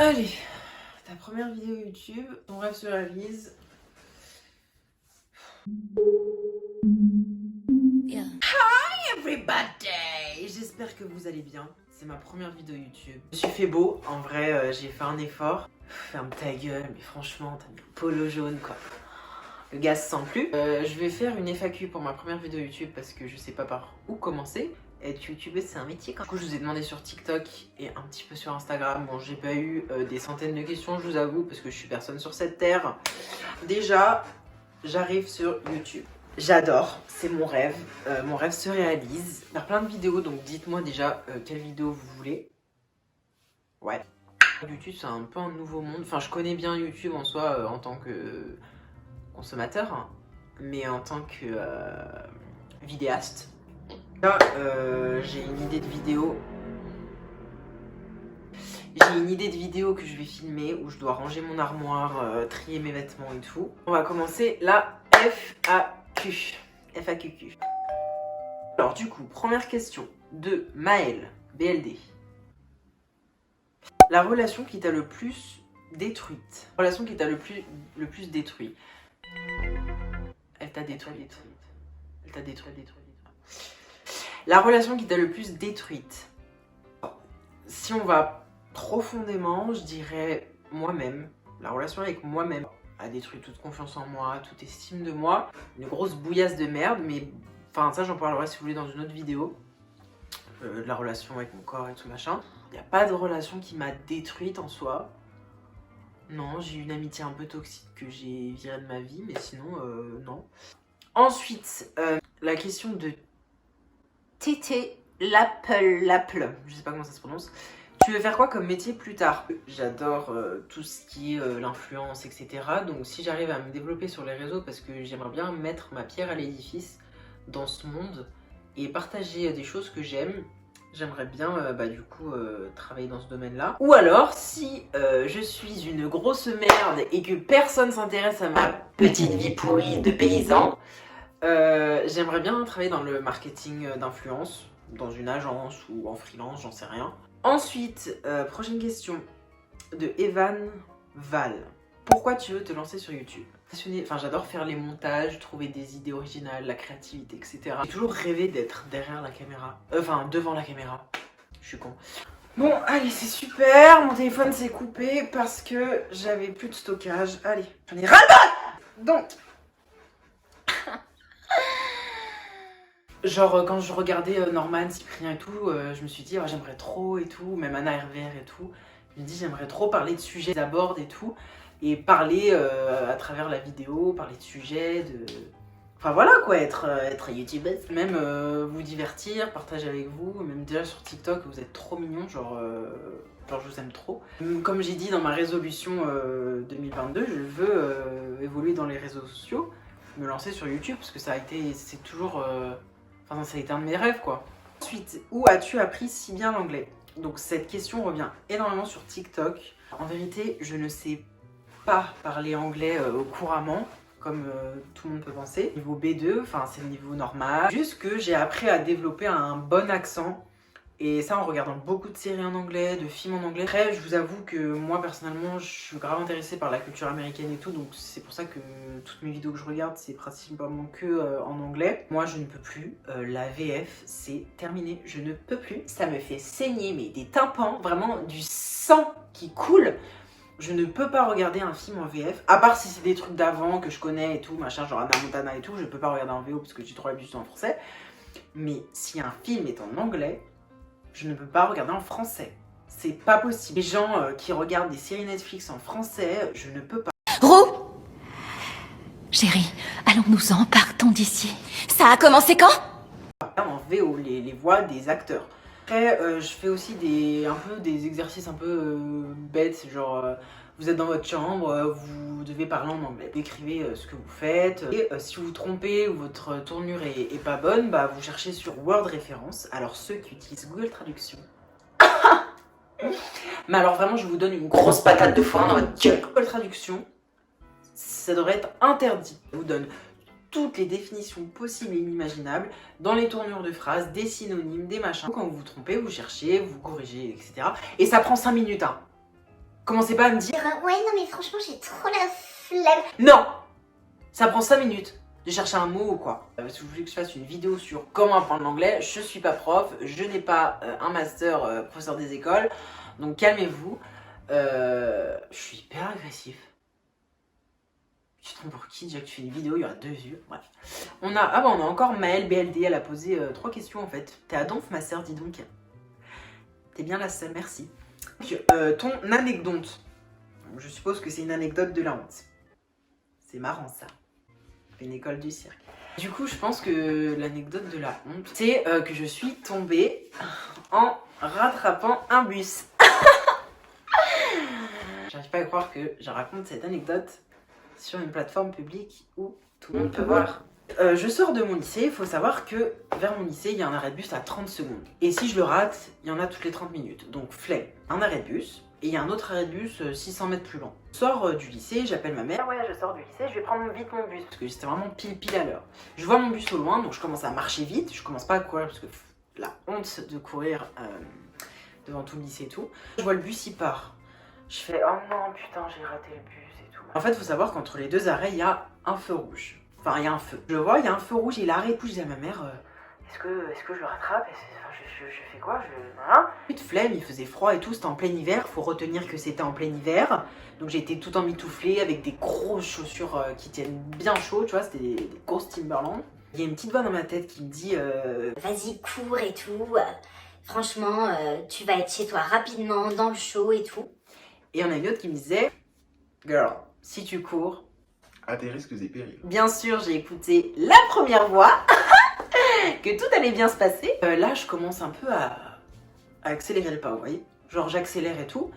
Allez, ta première vidéo YouTube, ton rêve se réalise. Yeah. Hi everybody! J'espère que vous allez bien. C'est ma première vidéo YouTube. Je suis fait beau, en vrai j'ai fait un effort. Ferme ta gueule, mais franchement t'as mis un polo jaune quoi. Le gaz sent plus. Je vais faire une FAQ pour ma première vidéo YouTube parce que je sais pas par où commencer. Être youtubeuse c'est un métier quand même. Du coup je vous ai demandé sur TikTok et un petit peu sur Instagram. Bon j'ai pas eu des centaines de questions je vous avoue parce que je suis personne sur cette terre. Déjà j'arrive sur YouTube. J'adore, c'est mon rêve se réalise. Faire plein de vidéos donc dites-moi déjà quelle vidéo vous voulez. Ouais. YouTube c'est un peu un nouveau monde. Enfin je connais bien YouTube en soi en tant que consommateur. Hein, mais en tant que vidéaste. Là, j'ai une idée de vidéo. J'ai une idée de vidéo que je vais filmer où je dois ranger mon armoire, trier mes vêtements et tout. On va commencer la FAQ. FAQQ. Alors du coup, première question de Maël, BLD. La relation qui t'a le plus détruite. Relation qui t'a le plus détruit. Elle t'a détruite. Elle t'a détruite. La relation qui t'a le plus détruite. Si on va profondément, je dirais moi-même. La relation avec moi-même a détruit toute confiance en moi, toute estime de moi. Une grosse bouillasse de merde, mais enfin ça j'en parlerai si vous voulez dans une autre vidéo. La relation avec mon corps et tout machin. Il n'y a pas de relation qui m'a détruite en soi. Non, j'ai eu une amitié un peu toxique que j'ai virée de ma vie, mais sinon non. Ensuite, la question de Tété L'Apple, je sais pas comment ça se prononce. Tu veux faire quoi comme métier plus tard? J'adore tout ce qui est l'influence, etc. Donc si j'arrive à me développer sur les réseaux, parce que j'aimerais bien mettre ma pierre à l'édifice dans ce monde et partager des choses que j'aime, j'aimerais bien du coup travailler dans ce domaine-là. Ou alors, si je suis une grosse merde et que personne s'intéresse à ma petite vie pourrie de paysan, j'aimerais bien travailler dans le marketing d'influence, dans une agence ou en freelance, j'en sais rien. Ensuite, prochaine question de Evan Val. Pourquoi tu veux te lancer sur YouTube? Enfin, j'adore faire les montages, trouver des idées originales, la créativité, etc. J'ai toujours rêvé d'être derrière la caméra. Enfin, devant la caméra. Je suis con. Bon, allez, c'est super. Mon téléphone s'est coupé parce que j'avais plus de stockage. Allez, j'en ai ras-le-bol. Donc, genre quand je regardais Norman, Cyprien et tout, je me suis dit j'aimerais trop et tout, même Anna Hervé et tout. Je me dis j'aimerais trop parler de sujets qu'ils abordent et tout, et parler à travers la vidéo, parler de sujets, de... Enfin voilà quoi, être youtubeuse. Même vous divertir, partager avec vous, même déjà sur TikTok, vous êtes trop mignons, genre je vous aime trop. Comme j'ai dit dans ma résolution 2022, je veux évoluer dans les réseaux sociaux, me lancer sur YouTube, parce que c'est toujours... Enfin, ça a été un de mes rêves, quoi. Ensuite, où as-tu appris si bien l'anglais? Donc, cette question revient énormément sur TikTok. En vérité, je ne sais pas parler anglais couramment, comme tout le monde peut penser. Niveau B2, enfin, c'est le niveau normal. Juste que j'ai appris à développer un bon accent. Et ça en regardant beaucoup de séries en anglais, de films en anglais. Après, je vous avoue que moi, personnellement, je suis grave intéressée par la culture américaine et tout. Donc c'est pour ça que toutes mes vidéos que je regarde, c'est principalement que en anglais. Moi, je ne peux plus. La VF, c'est terminé. Je ne peux plus. Ça me fait saigner, mais des tympans, vraiment du sang qui coule. Je ne peux pas regarder un film en VF, à part si c'est des trucs d'avant que je connais et tout, machin, genre Hannah Montana et tout. Je peux pas regarder en VO parce que j'ai trop l'habitude en français. Mais si un film est en anglais, je ne peux pas regarder en français. C'est pas possible. Les gens qui regardent des séries Netflix en français, je ne peux pas. Roux, chérie, allons-nous-en, partons d'ici. Ça a commencé quand? En VO, les voix des acteurs. Après, je fais aussi un peu des exercices un peu bêtes, genre vous êtes dans votre chambre, vous devez parler en anglais. Décrivez ce que vous faites. Et si vous vous trompez ou votre tournure est pas bonne, bah, vous cherchez sur Word Référence. Alors ceux qui utilisent Google Traduction. Mais alors vraiment, je vous donne une grosse patate de foin dans votre gueule. Google Traduction, ça devrait être interdit. Je vous donne toutes les définitions possibles et inimaginables dans les tournures de phrases, des synonymes, des machins. Quand vous vous trompez, vous cherchez, vous corrigez, etc. Et ça prend 5 minutes, hein. Commencez pas à me dire Ouais, non, mais franchement, j'ai trop la flemme. non. Ça prend 5 minutes de chercher un mot ou quoi. Si vous voulez que je fasse une vidéo sur comment apprendre l'anglais, je suis pas prof, je n'ai pas un master professeur des écoles, donc calmez-vous. Je suis hyper agressif. Tu te trompes pour qui? Déjà que tu fais une vidéo, il y aura 2 vues. Bref. On a encore Maëlle BLD, elle a posé 3 questions en fait. T'es à donf ma sœur, dis donc. T'es bien la seule, merci. Ton anecdote. Je suppose que c'est une anecdote de la honte. C'est marrant ça. Une école du cirque. Du coup, je pense que l'anecdote de la honte, c'est que je suis tombée en rattrapant un bus. J'arrive pas à croire que je raconte cette anecdote sur une plateforme publique où tout le monde peut voir. Je sors de mon lycée, il faut savoir que vers mon lycée, il y a un arrêt de bus à 30 secondes. Et si je le rate, il y en a toutes les 30 minutes. Donc flemme. Un arrêt de bus, et il y a un autre arrêt de bus 600 mètres plus loin. Je sors du lycée, j'appelle ma mère. Ouais, je sors du lycée, je vais prendre vite mon bus. Parce que c'était vraiment pile à l'heure. Je vois mon bus au loin, donc je commence à marcher vite. Je commence pas à courir parce que la honte de courir devant tout le lycée et tout. Je vois le bus, il part. Je fais oh non, putain, j'ai raté le bus et tout. En fait, il faut savoir qu'entre les 2 arrêts, il y a un feu rouge. Enfin, il y a un feu. Je le vois, il y a un feu rouge, il arrête. Du coup, je dis à ma mère est-ce que je le rattrape? Je fais quoi? Plus de flemme, il faisait froid et tout, c'était en plein hiver. Faut retenir que c'était en plein hiver. Donc j'ai été tout emmitouflée avec des grosses chaussures qui tiennent bien chaud, tu vois, c'était des grosses Timberland. Il y a une petite voix dans ma tête qui me dit Vas-y, cours et tout. Franchement, tu vas être chez toi rapidement, dans le chaud et tout. Et il y en a une autre qui me disait girl, si tu cours, à tes risques et périls. Bien sûr, j'ai écouté la première voix, que tout allait bien se passer. Là, je commence un peu à accélérer le pas, vous voyez. Genre, j'accélère et tout.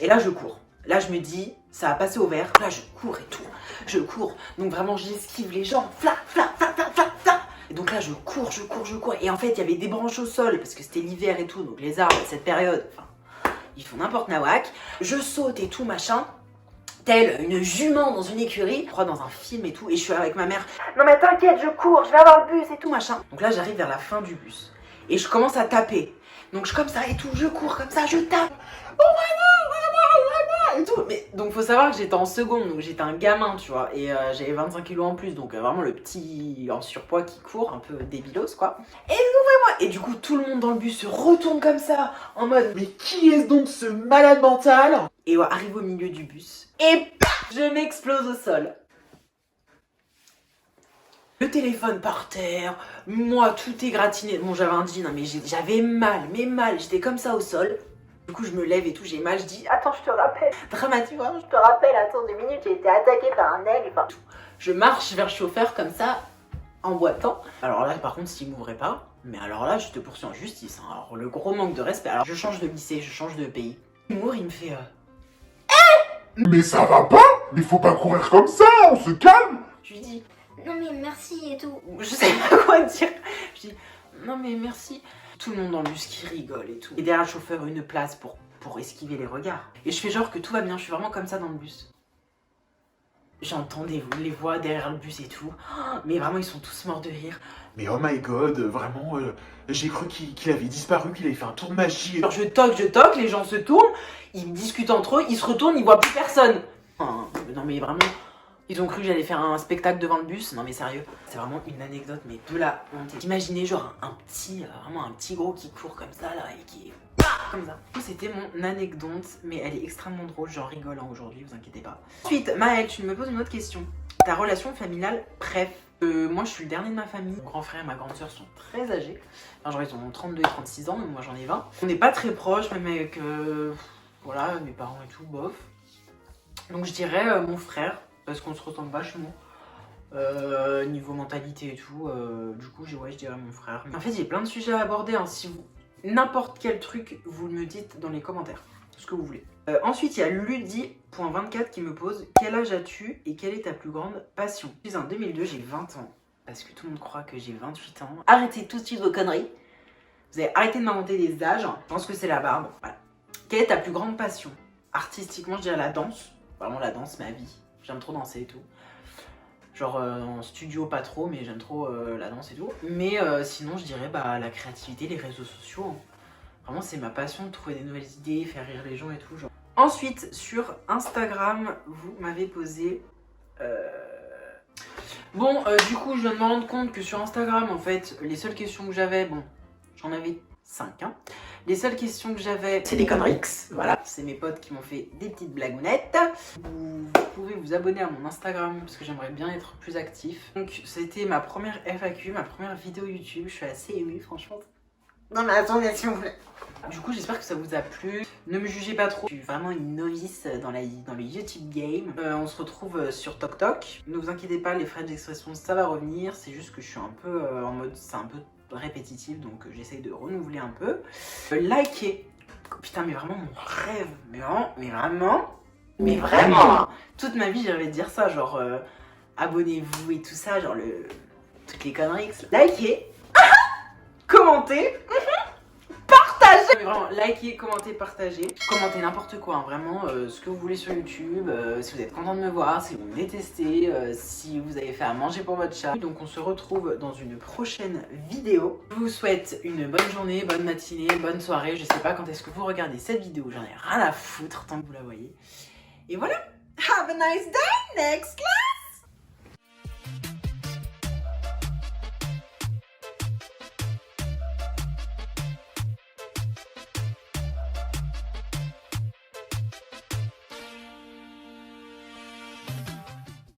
Et là, je cours. Là, je me dis, ça a passé au vert. Là, je cours et tout. Je cours. Donc vraiment, j'esquive les gens. Fla. Et donc là, je cours. Et en fait, il y avait des branches au sol, parce que c'était l'hiver et tout. Donc les arbres, à cette période, enfin, ils font n'importe nawak. Je saute et tout, machin. Telle une jument dans une écurie, je crois dans un film et tout, et je suis avec ma mère. Non mais t'inquiète, je cours, je vais avoir le bus et tout machin. Donc là j'arrive vers la fin du bus et je commence à taper. Donc je comme ça et tout, je cours comme ça, je tape. Oh vraiment et tout. Mais donc faut savoir que j'étais en seconde, donc j'étais un gamin, tu vois, et j'avais 25 kilos en plus, donc vraiment le petit en surpoids qui court, un peu débilos quoi. Et ouvrez-moi. Et du coup tout le monde dans le bus se retourne comme ça, en mode mais qui est donc ce malade mental? Et ouais, arrive au milieu du bus. Et je m'explose au sol. Le téléphone par terre, moi tout est gratiné. Bon, j'avais un jean, hein, mais j'avais mal, j'étais comme ça au sol. Du coup, je me lève et tout, j'ai mal, je dis attends, je te rappelle. Dramatique, vraiment, je te rappelle, attends 2 minutes, j'ai été attaquée par un aigle. Enfin, je marche vers le chauffeur comme ça, en boitant. Alors là, par contre, s'il m'ouvrait pas, mais alors là, je te poursuis en justice. Hein. Alors, le gros manque de respect. Alors, je change de lycée, je change de pays. L'humour, il me fait Mais ça va pas? Mais faut pas courir comme ça, on se calme! je lui dis Non mais merci et tout. je sais pas quoi dire. Je dis non mais merci. Tout le monde dans le bus qui rigole et tout. Et derrière le chauffeur, une place pour esquiver les regards. Et je fais genre que tout va bien, je suis vraiment comme ça dans le bus. J'entends les voix derrière le bus et tout. Mais vraiment, ils sont tous morts de rire. Mais oh my god, vraiment, j'ai cru qu'il avait disparu, qu'il avait fait un tour de magie. Alors je toque, les gens se tournent, ils discutent entre eux, ils se retournent, ils voient plus personne. Non mais vraiment, ils ont cru que j'allais faire un spectacle devant le bus. Non mais sérieux, c'est vraiment une anecdote, mais de la honte. Imaginez genre vraiment un petit gros qui court comme ça là et qui est comme ça. C'était mon anecdote, mais elle est extrêmement drôle, j'en rigole hein, aujourd'hui, vous inquiétez pas. Ensuite, Maëlle, tu me poses une autre question. Ta relation familiale, bref. Moi je suis le dernier de ma famille. Mon grand frère et ma grande soeur sont très âgés. Enfin genre ils ont 32 et 36 ans, mais moi j'en ai 20. On n'est pas très proches, même avec voilà, mes parents et tout, bof. Donc je dirais mon frère, parce qu'on se ressemble vachement. Niveau mentalité et tout, du coup je dirais mon frère. En fait j'ai plein de sujets à aborder, hein. Si vous... n'importe quel truc, vous me dites dans les commentaires, ce que vous voulez. Ensuite il y a Ludi.24 qui me pose quel âge as-tu et quelle est ta plus grande passion? Je suis en 2002, j'ai 20 ans, parce que tout le monde croit que j'ai 28 ans. Arrêtez tout de suite vos conneries. Vous avez arrêté de m'inventer des âges, je pense que c'est la barbe. Voilà. Quelle est ta plus grande passion? Artistiquement je dirais la danse, vraiment la danse, ma vie. J'aime trop danser et tout. Genre en studio pas trop, mais j'aime trop la danse et tout. Mais sinon je dirais la créativité, les réseaux sociaux. Hein. Vraiment c'est ma passion de trouver des nouvelles idées, faire rire les gens et tout. Genre. Ensuite, sur Instagram, vous m'avez posé... Bon, du coup, je viens de me rendre compte que sur Instagram, en fait, les seules questions que j'avais, bon, j'en avais 5, hein. Les seules questions que j'avais, c'est des conneries. Voilà, c'est mes potes qui m'ont fait des petites blagounettes. Vous pouvez vous abonner à mon Instagram parce que j'aimerais bien être plus actif. Donc, c'était ma première FAQ, ma première vidéo YouTube. Je suis assez émue, franchement. Non, mais attendez, s'il vous plaît. Du coup, j'espère que ça vous a plu. Ne me jugez pas trop. Je suis vraiment une novice dans le YouTube game. On se retrouve sur TokTok. Ne vous inquiétez pas, les frais d'expression, ça va revenir. C'est juste que je suis un peu en mode, c'est un peu répétitif, donc j'essaye de renouveler un peu. Likez. Putain, mais vraiment mon rêve. Mais vraiment. Toute ma vie, j'avais dire ça, genre abonnez-vous et tout ça, genre toutes les conneries. Likez. Commentez. Partagez. Mais vraiment, likez, commentez, partagez. Commentez n'importe quoi, hein, vraiment, ce que vous voulez sur YouTube, si vous êtes content de me voir, si vous me détestez, si vous avez fait à manger pour votre chat. Donc on se retrouve dans une prochaine vidéo. Je vous souhaite une bonne journée, bonne matinée, bonne soirée. Je sais pas quand est-ce que vous regardez cette vidéo, j'en ai rien à foutre tant que vous la voyez. Et voilà. Have a nice day, next class.